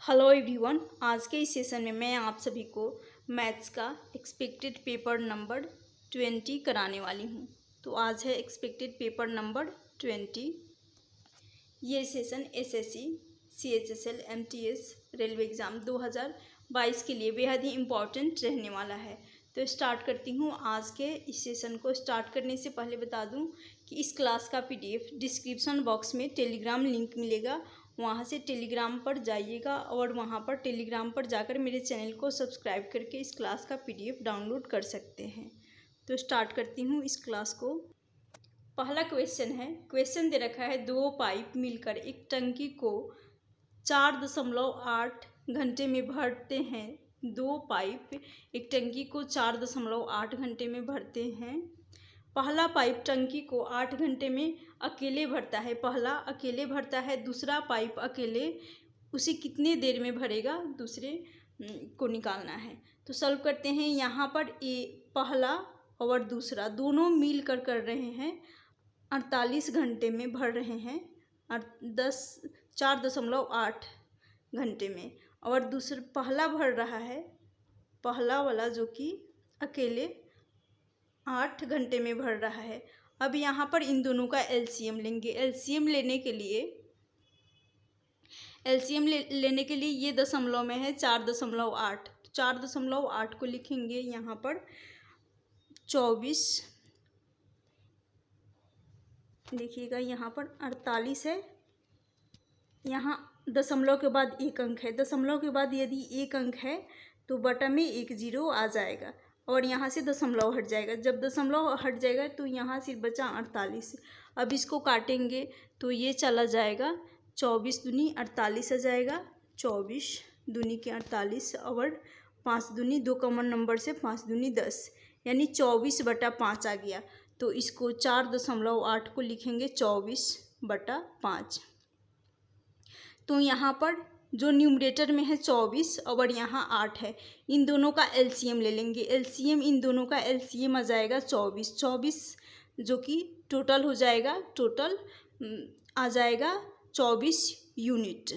Hello everyone. आज के इस सेशन में मैं आप सभी को मैथ्स का एक्सपेक्टेड पेपर नंबर 20 कराने वाली हूँ। तो आज है एक्सपेक्टेड पेपर नंबर 20। ये session SSC, CHSL, MTS, railway exam 2022 के लिए बेहद ही इम्पॉर्टेंट रहने वाला है। तो स्टार्ट करती हूँ। आज के इस सेशन को स्टार्ट करने से पहले बता दूँ कि इस क्लास का पीडीएफ डिस्क्रिप्शन बॉक्स में टेलीग्राम लिंक मिलेगा, वहाँ से टेलीग्राम पर जाइएगा और वहाँ पर टेलीग्राम पर जाकर मेरे चैनल को सब्सक्राइब करके इस क्लास का पीडीएफ डाउनलोड कर सकते हैं। तो स्टार्ट करती हूँ इस क्लास को। पहला क्वेश्चन है, क्वेश्चन दे रखा है दो पाइप मिलकर एक टंकी को 4.8 घंटे में भरते हैं। दो पाइप एक टंकी को 4.8 घंटे में भरते हैं। पहला पाइप टंकी को 8 घंटे में अकेले भरता है। पहला अकेले भरता है, दूसरा पाइप अकेले उसे कितने देर में भरेगा, दूसरे को निकालना है। तो सॉल्व करते हैं। यहाँ पर पहला और दूसरा दोनों मिलकर कर रहे हैं 48 घंटे में भर रहे हैं, 4.8 घंटे में। और दूसरा पहला भर रहा है, पहला वाला जो कि अकेले 8 घंटे में भर रहा है। अब यहाँ पर इन दोनों का एलसीएम लेंगे। एलसीएम लेने के लिए ये दशमलव में है 4.8। 4.8 को लिखेंगे यहाँ पर 24। देखिएगा यहाँ पर 48 है, यहाँ दशमलव के बाद एक अंक है। दशमलव के बाद यदि एक अंक है तो बटा में एक जीरो आ जाएगा और यहाँ से दशमलव हट जाएगा। जब दशमलव हट जाएगा तो यहाँ सिर्फ बचा 48। अब इसको काटेंगे तो ये चला जाएगा, 24 दूनी 48 आ जाएगा। 24 दूनी के 48 और 5 दूनी 2 कॉमन नंबर से 5 दूनी 10, यानी 24/5 आ गया। तो इसको 4.8 को लिखेंगे 24/5। तो यहाँ पर जो न्यूमरेटर में है 24 और यहाँ 8 है, इन दोनों का एलसीएम ले लेंगे। एलसीएम इन दोनों का एलसीएम आ जाएगा 24। 24 जो कि टोटल हो जाएगा, टोटल आ जाएगा 24 यूनिट।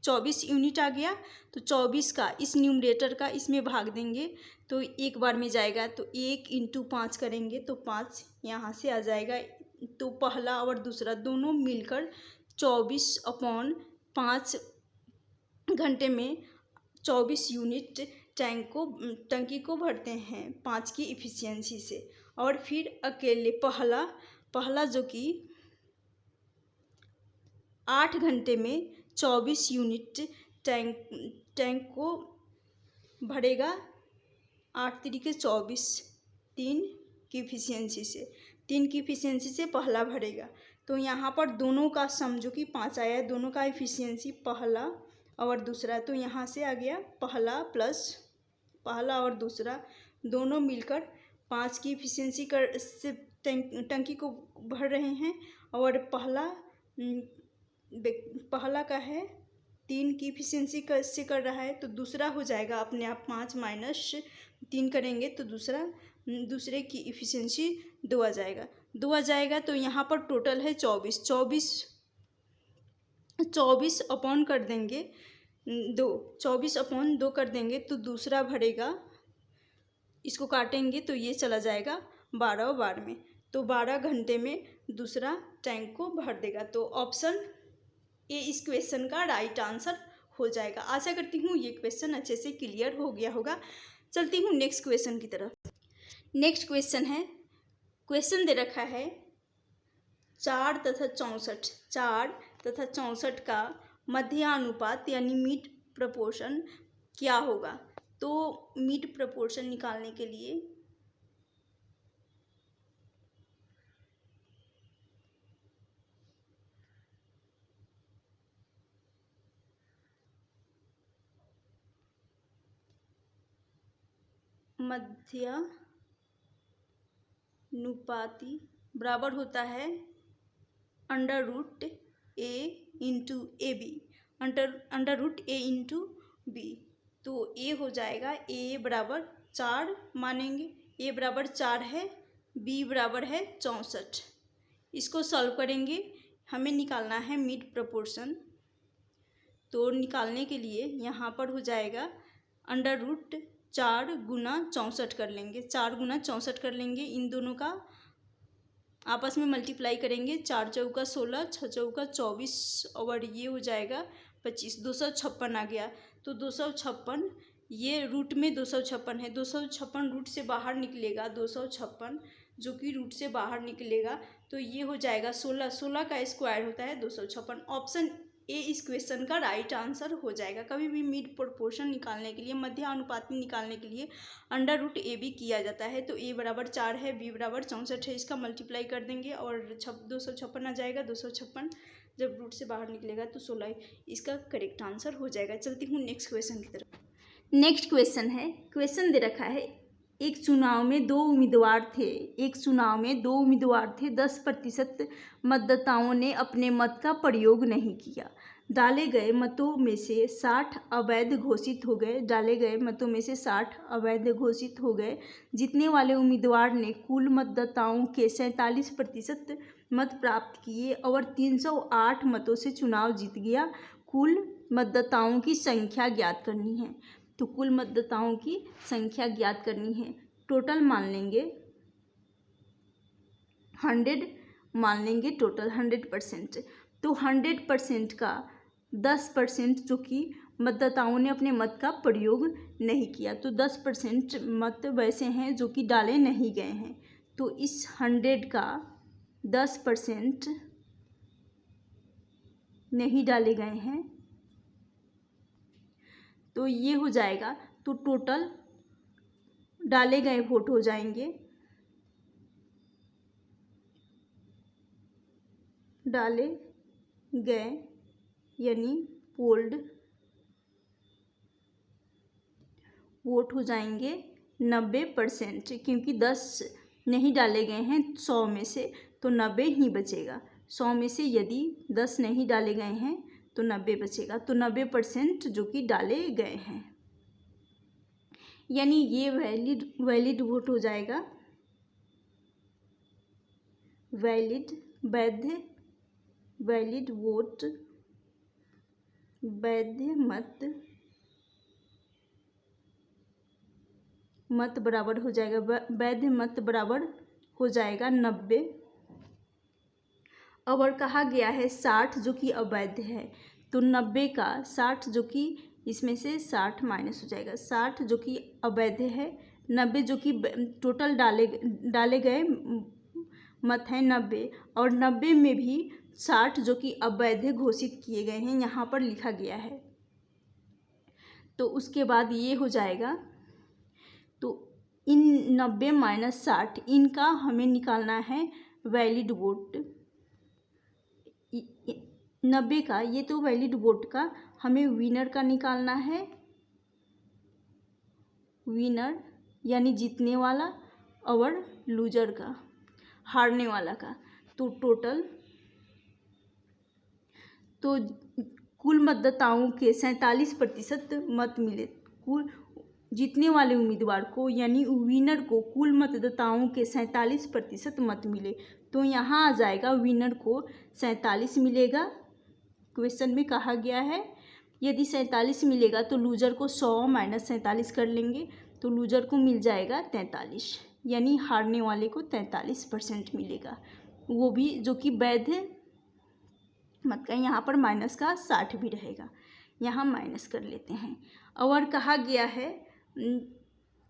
24 यूनिट आ गया। तो 24 का इस न्यूमरेटर का इसमें भाग देंगे तो एक बार में जाएगा। तो 1 × 5 करेंगे तो 5 यहाँ से आ जाएगा। तो पहला और दूसरा दोनों मिलकर 24/5 घंटे में 24 यूनिट टंकी को भरते हैं 5 की इफ़िशियंसी से। और फिर अकेले पहला जो कि 8 घंटे में 24 यूनिट टैंक को भरेगा। 8 तरीके 24, 3 की इफ़िशियंसी से, 3 की इफ़िशियंसी से पहला भरेगा। तो यहाँ पर दोनों का सम जो कि 5 आया है, दोनों का इफ़िशियंसी पहला और दूसरा। तो यहाँ से आ गया पहला प्लस पहला और दूसरा दोनों मिलकर 5 की इफ़िशियंसी से टंकी को भर रहे हैं। और पहला का है 3 की इफ़िशियंसी से कर रहा है। तो दूसरा हो जाएगा अपने आप 5 - 3 करेंगे तो दूसरे की इफ़िशियंसी 2 आ जाएगा, 2 आ जाएगा। तो यहाँ पर टोटल है 24। 24 अपॉन कर देंगे 2, 24/2 कर देंगे तो दूसरा भरेगा। इसको काटेंगे तो ये चला जाएगा 12 में। तो 12 घंटे में दूसरा टैंक को भर देगा। तो ऑप्शन ए इस क्वेश्चन का राइट आंसर हो जाएगा। आशा करती हूँ ये क्वेश्चन अच्छे से क्लियर हो गया होगा। चलती हूँ नेक्स्ट क्वेश्चन की तरफ। नेक्स्ट क्वेश्चन है, क्वेश्चन दे रखा है 4 तथा 64। 4 तथा 64 का मध्यानुपात यानी मीड प्रपोर्शन क्या होगा। तो मीड प्रपोर्शन निकालने के लिए मध्यानुपाती बराबर होता है √a × ab, √a × b। तो a हो जाएगा, a बराबर 4 मानेंगे, a बराबर 4 है, b बराबर है 64। इसको सॉल्व करेंगे, हमें निकालना है मीड प्रपोर्शन। तो निकालने के लिए यहाँ पर हो जाएगा √4 गुना 64 कर लेंगे, 4 गुना 64 कर लेंगे। इन दोनों का आपस में मल्टीप्लाई करेंगे, 4 चौका 16, 6 चौका 24 और ये हो जाएगा 25, 256 आ गया। तो 256 ये रूट में 256 है, 256 रूट से बाहर निकलेगा, 256 जो कि रूट से बाहर निकलेगा तो ये हो जाएगा 16, 16 का स्क्वायर होता है 256। ऑप्शन ए इस क्वेश्चन का राइट आंसर हो जाएगा। कभी भी मिड प्रोपोर्शन निकालने के लिए, मध्य अनुपाती निकालने के लिए √AB किया जाता है। तो a बराबर 4 है, b बराबर 64 है, इसका मल्टीप्लाई कर देंगे और 256 आ जाएगा। 256 जब रूट से बाहर निकलेगा तो 16 इसका करेक्ट आंसर हो जाएगा। चलती हूँ नेक्स्ट क्वेश्चन की तरफ। नेक्स्ट क्वेश्चन है, क्वेश्चन दे रखा है एक चुनाव में 2 उम्मीदवार थे, 10% मतदाताओं ने अपने मत का प्रयोग नहीं किया। डाले गए मतों में से 60 अवैध घोषित हो गए। जीतने वाले उम्मीदवार ने कुल मतदाताओं के 47% मत प्राप्त किए और 308 मतों से चुनाव जीत गया। कुल मतदाताओं की संख्या ज्ञात करनी है। तो कुल मतदाताओं की संख्या ज्ञात करनी है। टोटल मान लेंगे 100, मान लेंगे टोटल 100%। तो 100% का 10% जो कि मतदाताओं ने अपने मत का प्रयोग नहीं किया, तो 10% मत वैसे हैं जो कि डाले नहीं गए हैं। तो इस 100 का 10% नहीं डाले गए हैं तो ये हो जाएगा। तो टोटल डाले गए वोट हो जाएंगे, डाले गए यानी पोल्ड वोट हो जाएंगे 90%, क्योंकि 10 नहीं डाले गए हैं 100 में से, तो 90 ही बचेगा। 100 में से यदि 10 नहीं डाले गए हैं तो 90 बचेगा। तो 90% जो कि डाले गए हैं, यानी ये वैलिड वोट हो जाएगा। वैलिड वोट, वैध मत बराबर हो जाएगा, वैध मत बराबर हो जाएगा 90। और कहा गया है 60 जो कि अवैध है, तो 90 का 60 जो कि इसमें से 60 माइनस हो जाएगा। 60 जो कि अवैध है, 90 जो कि टोटल डाले गए मत हैं 90, और 90 में भी 60 जो कि अवैध घोषित किए गए हैं यहाँ पर लिखा गया है। तो उसके बाद ये हो जाएगा। तो इन 90 माइनस 60 इनका हमें निकालना है वैलिड वोट। 90 का, ये तो वैलिड वोट का, हमें विनर का निकालना है। विनर यानी जीतने वाला, और लूजर का, हारने वाला का। तो टोटल, तो कुल मतदाताओं के 47% मत मिले। कुल जीतने वाले उम्मीदवार को यानी विनर को कुल मतदाताओं के 47% मत मिले, तो यहाँ आ जाएगा विनर को 47 मिलेगा। क्वेश्चन में कहा गया है यदि 47 मिलेगा तो लूजर को 100 माइनस 47 कर लेंगे, तो लूजर को मिल जाएगा 43, यानी हारने वाले को 43% मिलेगा, वो भी जो कि वैध मत का। यहाँ पर माइनस का 60 भी रहेगा, यहाँ माइनस कर लेते हैं। और कहा गया है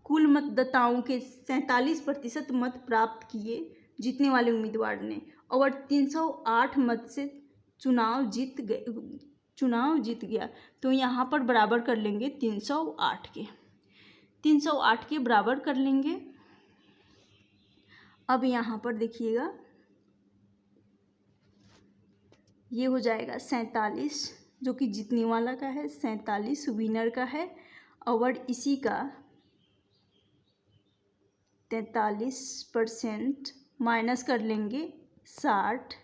कुल मतदाताओं के 47% मत प्राप्त किए जीतने वाले उम्मीदवार ने, और 308 मत से चुनाव जीत गया। तो यहाँ पर बराबर कर लेंगे 308 के बराबर कर लेंगे। अब यहाँ पर देखिएगा, ये हो जाएगा 47 जो कि जीतने वाला का है, 47 विनर का है, और इसी का 43% माइनस कर लेंगे 60,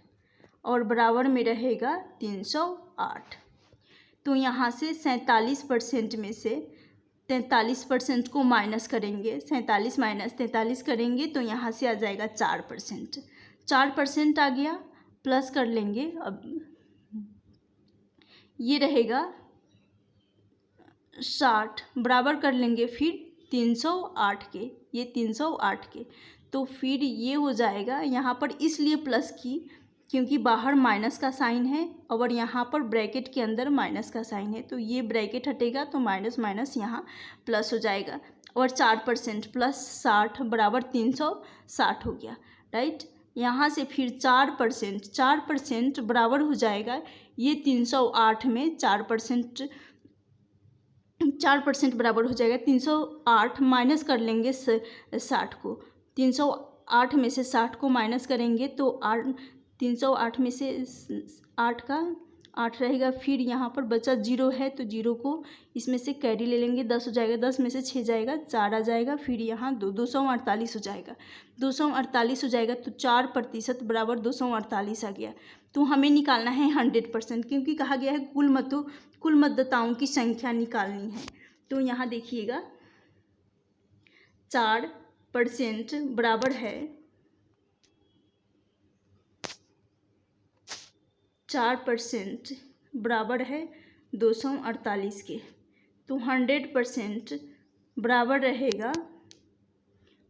और बराबर में रहेगा 308। तो यहाँ से 47% में से 43% को माइनस करेंगे, 47 माइनस 43 करेंगे तो यहाँ से आ जाएगा 4%। 4% आ गया, प्लस कर लेंगे। अब ये रहेगा 60 बराबर कर लेंगे फिर 308 के, ये 308 के। तो फिर ये हो जाएगा, यहाँ पर इसलिए प्लस की क्योंकि बाहर माइनस का साइन है और यहाँ पर ब्रैकेट के अंदर माइनस का साइन है, तो ये ब्रैकेट हटेगा तो माइनस माइनस यहाँ प्लस हो जाएगा। और 4% प्लस 60 बराबर 360 हो गया, राइट। यहाँ से फिर 4% बराबर हो जाएगा ये 308 में 4% बराबर हो जाएगा 308 माइनस कर लेंगे 60 को। 308 में से 60 को माइनस करेंगे तो 308 में से 8 का 8 रहेगा। फिर यहाँ पर बचा 0 है तो 0 को इसमें से कैरी ले लेंगे, 10 हो जाएगा। 10 में से 6 जाएगा, 4 आ जाएगा। फिर यहाँ 248 हो जाएगा, 248 हो जाएगा। तो 4% बराबर 248 आ गया। तो हमें निकालना है 100%, क्योंकि कहा गया है कुल मतदाताओं की संख्या निकालनी है। तो यहाँ देखिएगा 4% बराबर है 4% बराबर है 248 के। तो 100% बराबर रहेगा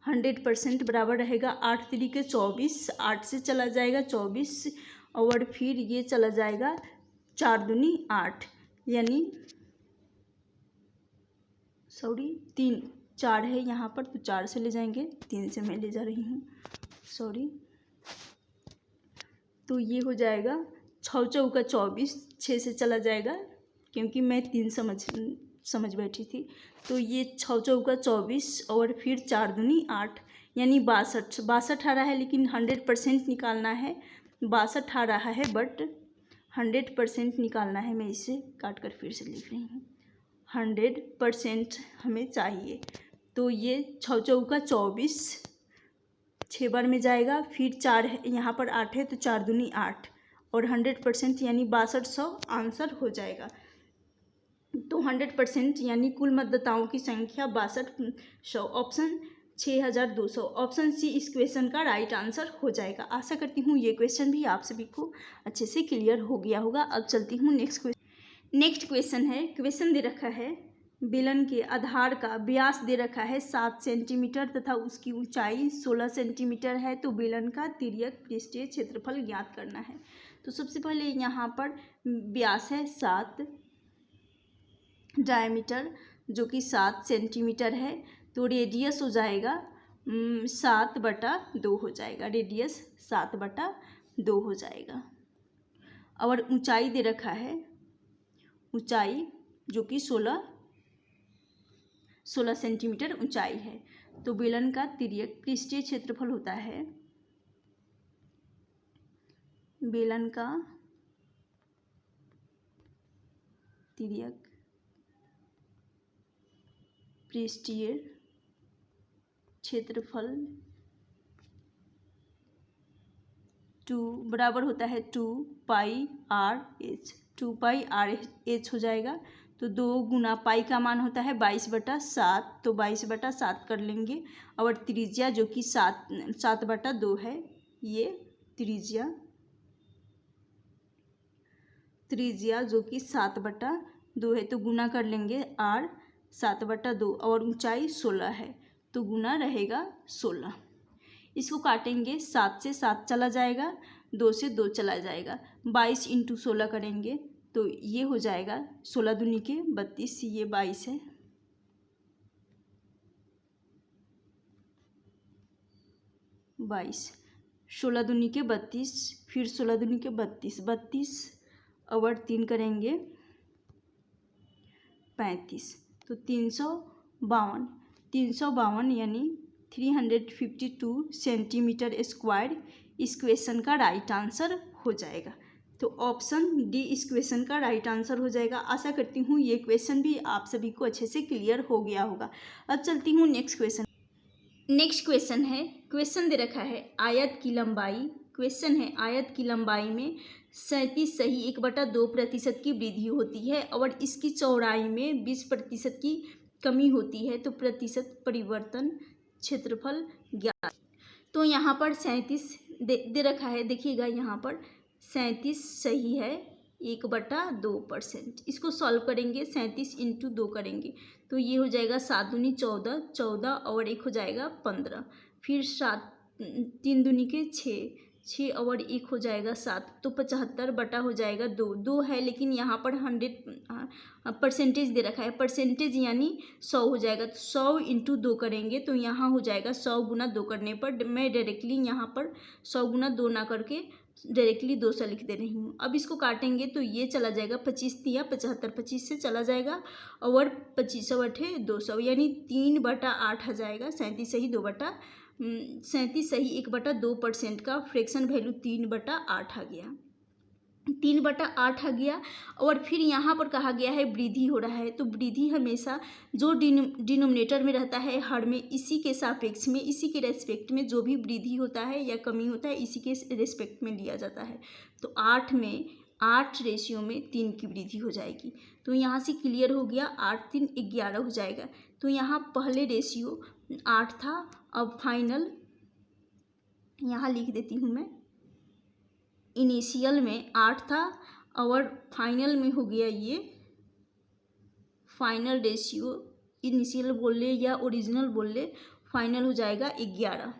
100% बराबर रहेगा 8 तरीके 24, 8 से चला जाएगा 24 और फिर ये चला जाएगा 4 दूनी 8, यानी 3 4 है यहाँ पर, तो 4 से ले जाएंगे, 3 से मैं ले जा रही हूँ, तो ये हो जाएगा 6 चौका 24, 6 से चला जाएगा क्योंकि मैं 3 समझ बैठी थी। तो ये 6 चौका 24 और फिर 4 दूनी 8, यानी 62 आ रहा है, लेकिन 100% निकालना है। 62 आ रहा है बट 100% निकालना है। मैं इसे काट कर फिर से लिख रही हूँ, 100% हमें चाहिए। तो ये 6 चौका 24 6 बार में जाएगा, फिर 4 है यहाँ पर 8 है तो 4 दूनी 8 और 100% यानी 6200 आंसर हो जाएगा। तो 100% यानी कुल मतदाताओं की संख्या 6200, ऑप्शन 6200, ऑप्शन सी इस क्वेश्चन का राइट आंसर हो जाएगा। आशा करती हूँ ये क्वेश्चन भी आप सभी को अच्छे से क्लियर हो गया होगा। अब चलती हूँ नेक्स्ट क्वेश्चन है। क्वेश्चन दे रखा है बेलन के आधार का व्यास दे रखा है 7 सेंटीमीटर तथा उसकी ऊंचाई 16 सेंटीमीटर है, तो बेलन का तिर्यक पृष्ठीय क्षेत्रफल ज्ञात करना है। तो सबसे पहले यहाँ पर व्यास है 7, डायमीटर जो कि 7 सेंटीमीटर है, तो रेडियस हो जाएगा 7/2 हो जाएगा, रेडियस 7/2 हो जाएगा। और ऊंचाई दे रखा है, ऊंचाई जो कि 16 सेंटीमीटर ऊंचाई है, तो बेलन का तिर्यक पृष्ठीय क्षेत्रफल होता है, बेलन का तिर्यक पृष्ठीय क्षेत्रफल 2 बराबर होता है 2πr/h, 2πr/h हो जाएगा। तो 2 गुना पाई का मान होता है 22/7, तो 22/7 कर लेंगे। और त्रिज्या जो कि 7/2 है, ये त्रिज्या जो कि 7/2 है, तो गुना कर लेंगे r 7/2 और ऊंचाई 16 है, तो गुना रहेगा 16। इसको काटेंगे, 7 से 7 चला जाएगा, 2 से 2 चला जाएगा, 22 × 16 करेंगे तो ये हो जाएगा 16 दूनी के 32, ये 22 है, 16 दूनी के 32, फिर 16 दूनी के 32 और 3 करेंगे 35, तो 352 यानी 352 सेंटीमीटर स्क्वायर इस क्वेश्चन का राइट आंसर हो जाएगा। तो ऑप्शन डी इस क्वेश्चन का राइट आंसर हो जाएगा। आशा करती हूँ ये क्वेश्चन भी आप सभी को अच्छे से क्लियर हो गया होगा। अब चलती हूँ नेक्स्ट क्वेश्चन है। क्वेश्चन दे रखा है आयत की लंबाई, क्वेश्चन है आयत की लंबाई में 37 सही 1/2% की वृद्धि होती है और इसकी चौड़ाई में 20% की कमी होती है, तो प्रतिशत परिवर्तन क्षेत्रफल ज्ञात। तो यहाँ पर 37 दे रखा है, देखिएगा यहाँ पर 37 सही है 1/2%। इसको सॉल्व करेंगे, 37 × 2 करेंगे तो ये हो जाएगा 7 दूनी 14, 14 और 1 हो जाएगा 15। फिर 7 3 दूनी के 6, 6 और 1 हो जाएगा 7, तो 75 बटा हो जाएगा 2। 2 है लेकिन यहाँ पर 100% दे रखा है, परसेंटेज यानी 100 हो जाएगा, तो 100 × 2 करेंगे तो यहाँ हो जाएगा 100 × 2 करने पर मैं डायरेक्टली यहाँ पर 100 × 2 ना करके डायरेक्टली 200 लिख दे रही हूँ। अब इसको काटेंगे तो ये चला जाएगा 25 या 75, 25 से चला जाएगा और 25 बटे 200 यानी 3/8 आ जाएगा। 37 सही 1/2% का फ्रैक्शन वैल्यू 3/8 आ गया, 3/8 आ गया। और फिर यहाँ पर कहा गया है वृद्धि हो रहा है, तो वृद्धि हमेशा जो डिनोमिनेटर में रहता है हर में इसी के सापेक्ष में, इसी के रेस्पेक्ट में जो भी वृद्धि होता है या कमी होता है इसी के रेस्पेक्ट में लिया जाता है। तो 8 में 8 रेशियो में 3 की वृद्धि हो जाएगी, तो यहाँ से क्लियर हो गया। 8 3 11 हो जाएगा, तो यहाँ पहले रेशियो 8 था, अब फाइनल यहाँ लिख देती हूँ मैं, इनिशियल में 8 था और फाइनल में हो गया ये फाइनल रेशियो, इनिशियल बोल ले या ओरिजिनल बोल ले, फाइनल हो जाएगा 11।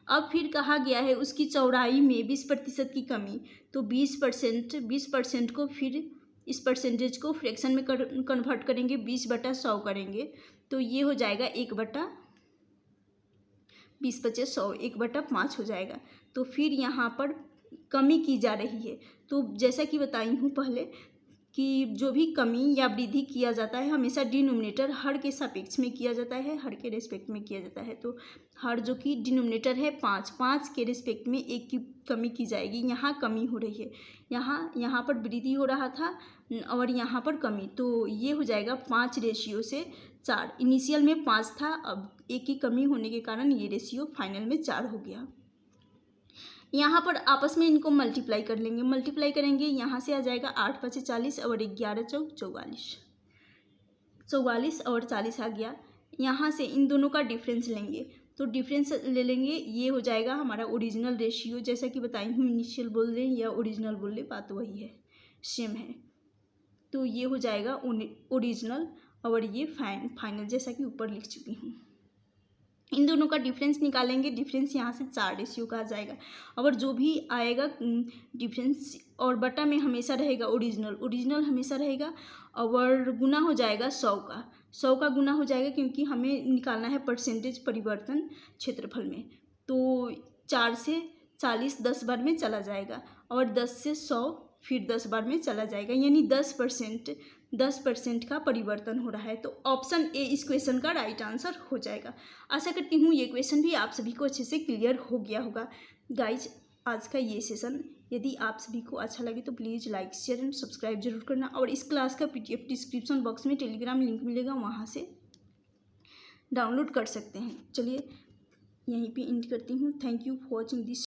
अब फिर कहा गया है उसकी चौड़ाई में 20% की कमी, तो 20% को फिर इस परसेंटेज को फ्रैक्शन में कन्वर्ट करेंगे, 20/100 करेंगे तो ये हो जाएगा 1/20/100, 1/5 हो जाएगा। तो फिर यहाँ पर कमी की जा रही है, तो जैसा कि बताई हूँ पहले कि जो भी कमी या वृद्धि किया जाता है हमेशा डिनोमिनेटर हर के सापेक्ष में किया जाता है, हर के रेस्पेक्ट में किया जाता है। तो हर जो कि डिनोमिनेटर है 5 के रेस्पेक्ट में 1 की कमी की जाएगी। यहाँ कमी हो रही है, यहाँ पर वृद्धि हो रहा था और यहाँ पर कमी, तो ये हो जाएगा 5 रेशियो से 4। इनिशियल में 5 था, अब 1 की कमी होने के कारण ये रेशियो फाइनल में 4 हो गया। यहाँ पर आपस में इनको मल्टीप्लाई कर लेंगे, मल्टीप्लाई करेंगे, यहाँ से आ जाएगा 8 × 5 = 40 और 11 × 4 = 44, 44 और 40 आ गया। यहाँ से इन दोनों का डिफरेंस लेंगे, तो डिफरेंस ले लेंगे, ये हो जाएगा हमारा ओरिजिनल रेशियो। जैसा कि बताई हूँ इनिशियल बोल दें या ओरिजिनल बोल दें बात वही है, सेम है। तो ये हो जाएगा ओरिजिनल और ये फाइनल, जैसा कि ऊपर लिख चुकी हूँ। इन दोनों का डिफरेंस निकालेंगे, डिफरेंस यहाँ से 4 रेशियो का आ जाएगा। और जो भी आएगा डिफरेंस और बटा में हमेशा रहेगा ओरिजिनल हमेशा रहेगा, और गुना हो जाएगा 100 का गुना हो जाएगा, क्योंकि हमें निकालना है परसेंटेज परिवर्तन क्षेत्रफल में। तो 4 से 40 10 बार में चला जाएगा और 10 से 100 फिर 10 बार में चला जाएगा, यानी 10% का परिवर्तन हो रहा है। तो ऑप्शन ए इस क्वेश्चन का राइट आंसर हो जाएगा। आशा करती हूँ ये क्वेश्चन भी आप सभी को अच्छे से क्लियर हो गया होगा। गाइज आज का ये सेशन यदि आप सभी को अच्छा लगे तो please like share and subscribe जरूर करना, और इस क्लास का PDF डिस्क्रिप्शन बॉक्स में टेलीग्राम लिंक मिलेगा, वहाँ से डाउनलोड कर सकते हैं। चलिए यहीं पे एंड करती हूँ। Thank you for watching this.